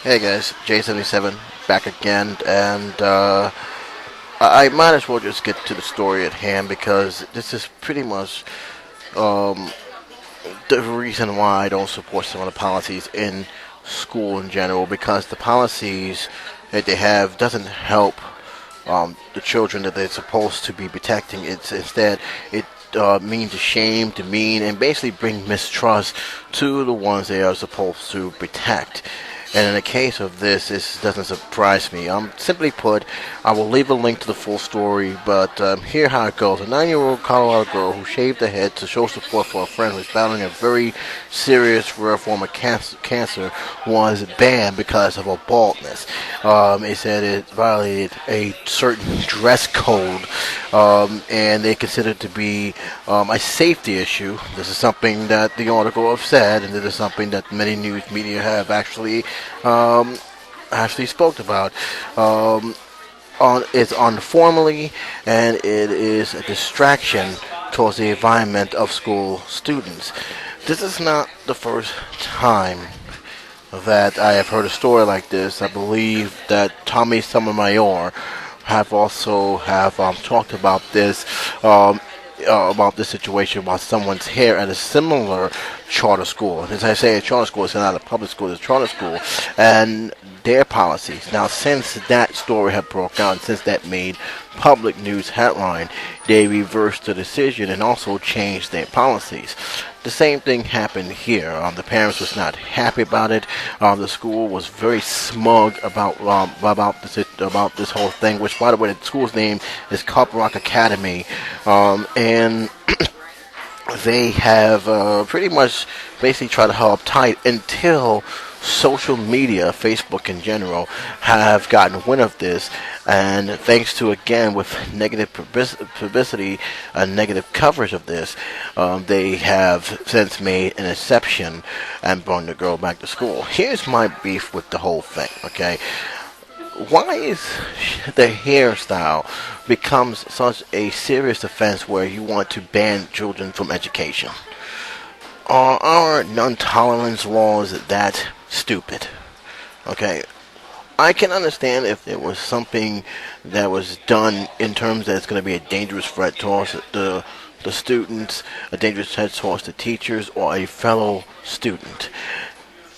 Hey guys, J77 back again, and I might as well just get to the story at hand because this is pretty much um, the reason why I don't support some of the policies in school in general, because the policies that they have doesn't help the children that they're supposed to be protecting. It's instead it means to shame, demean, and basically bring mistrust to the ones they are supposed to protect. And in the case of this doesn't surprise me. Simply put, I will leave a link to the full story, but here how it goes. A 9-year-old Colorado girl who shaved her head to show support for a friend who is battling a very serious rare form of cancer was banned because of her baldness. It said it violated a certain dress code, and they considered it to be a safety issue. This is something that the article have said, and this is something that many news media have um, actually spoke about. It's informally, and it is a distraction towards the environment of school students. This is not the first time that I have heard a story like this. I believe that Tommy Sotomayor have talked um, about this situation about someone's hair at a similar charter school. And as I say, a charter school is not a public school; it's a charter school, and their policies. Now, since that story had broke out, and since that made public news headline, they reversed the decision and also changed their policies. The same thing happened here. The parents was not happy about it. The school was very smug about this whole thing. Which, by the way, the school's name is Cup Rock Academy, and they have pretty much basically tried to help tight until social media, Facebook in general, have gotten wind of this, and thanks to again with negative publicity and negative coverage of this, they have since made an exception and brought the girl back to school. Here's my beef with the whole thing. Okay, why is the hairstyle becomes such a serious offense where you want to ban children from education? Are our non-tolerance laws that stupid? Okay, I can understand if there was something that was done in terms that it's going to be a dangerous threat towards the students, a dangerous threat towards the teachers, or a fellow student.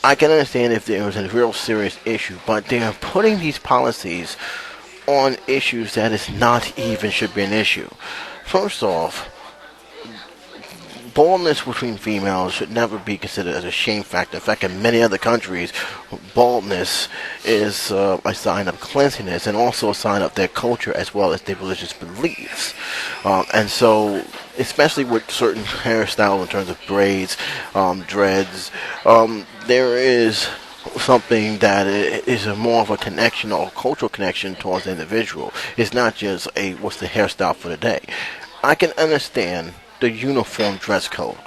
I can understand if there was a real serious issue, but they are putting these policies on issues that is not even should be an issue. First off, baldness between females should never be considered as a shame factor. In fact, in many other countries, baldness is a sign of cleanliness and also a sign of their culture as well as their religious beliefs. And so, especially with certain hairstyles in terms of braids, dreads, there is something that is a more of a connection or a cultural connection towards the individual. It's not just a what's the hairstyle for the day. I can understand the uniform dress code.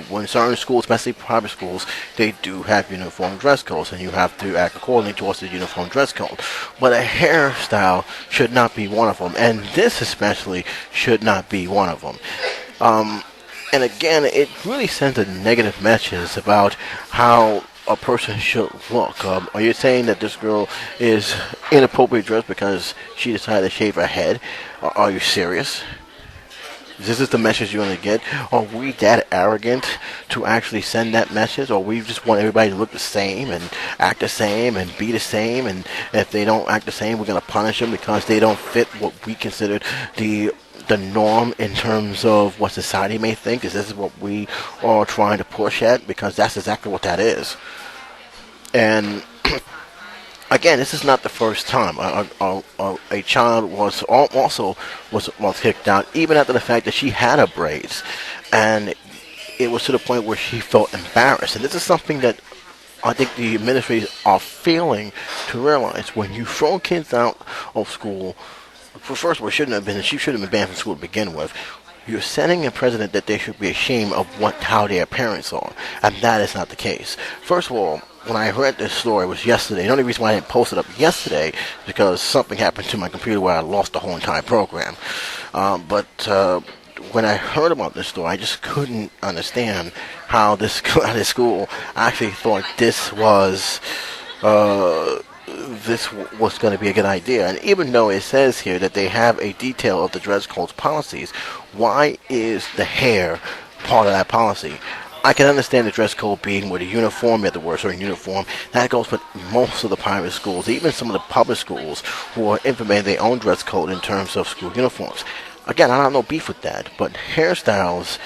When certain schools, especially private schools, they do have uniform dress codes, and you have to act accordingly towards the uniform dress code. But a hairstyle should not be one of them, and this especially should not be one of them. And again, it really sends a negative message about how a person should look. Are you saying that this girl is inappropriately dressed because she decided to shave her head? Are you serious? This is the message you want to get? Are we that arrogant to actually send that message? Or we just want everybody to look the same and act the same and be the same? And if they don't act the same, we're going to punish them because they don't fit what we consider the norm in terms of what society may think? Is this what we are trying to push at? Because that's exactly what that is. And again, this is not the first time a child was kicked out, even after the fact that she had her braids, and it was to the point where she felt embarrassed. And this is something that I think the administrators are failing to realize. When you throw kids out of school, first of all, she shouldn't have been banned from school to begin with. You're setting a precedent that they should be ashamed of how their parents are, and that is not the case. First of all, when I heard this story, it was yesterday. The only reason why I didn't post it up yesterday is because something happened to my computer where I lost the whole entire program. But when I heard about this story, I just couldn't understand how this school actually thought this was this was going to be a good idea. And even though it says here that they have a detail of the dress code policies, why is the hair part of that policy? I can understand the dress code being with a uniform, you have to wear a certain uniform. That goes with most of the private schools, even some of the public schools who are implementing their own dress code in terms of school uniforms. Again, I don't have no beef with that, but hairstyles,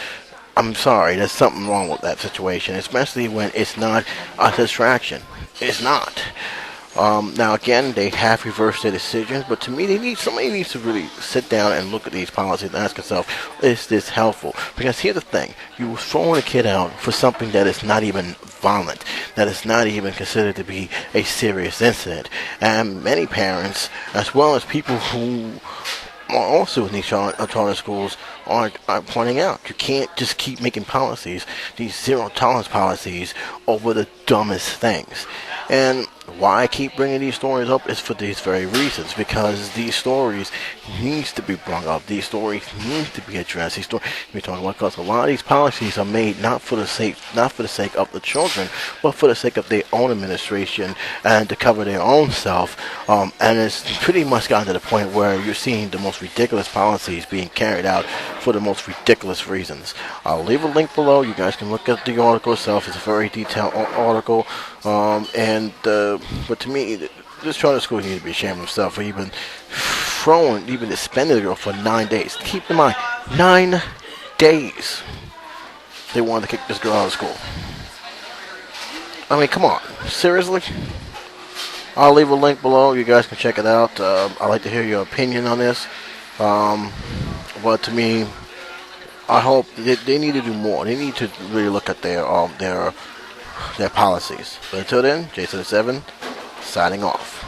I'm sorry, there's something wrong with that situation, especially when it's not a distraction. It's not. Now again, they have reversed their decisions, but to me, somebody needs to really sit down and look at these policies and ask themselves, is this helpful? Because here's the thing: you throwing a kid out for something that is not even violent, that is not even considered to be a serious incident, and many parents, as well as people who are also in these charter schools, are pointing out you can't just keep making policies, these zero tolerance policies, over the dumbest things. And why I keep bringing these stories up is for these very reasons, because these stories needs to be brought up. These stories need to be addressed. These stories we're talking about, because a lot of these policies are made not for the sake of the children, but for the sake of their own administration and to cover their own self. And it's pretty much gotten to the point where you're seeing the most ridiculous policies being carried out for the most ridiculous reasons. I'll leave a link below. You guys can look at the article itself. It's a very detailed article. But to me, this charter school needs to be ashamed of himself for even suspending the girl for 9 days. Keep in mind, 9 days they wanted to kick this girl out of school. I mean, come on, seriously? I'll leave a link below. You guys can check it out. I'd like to hear your opinion on this. But to me, I hope they need to do more. They need to really look at their policies. But until then, Jason the 7, signing off.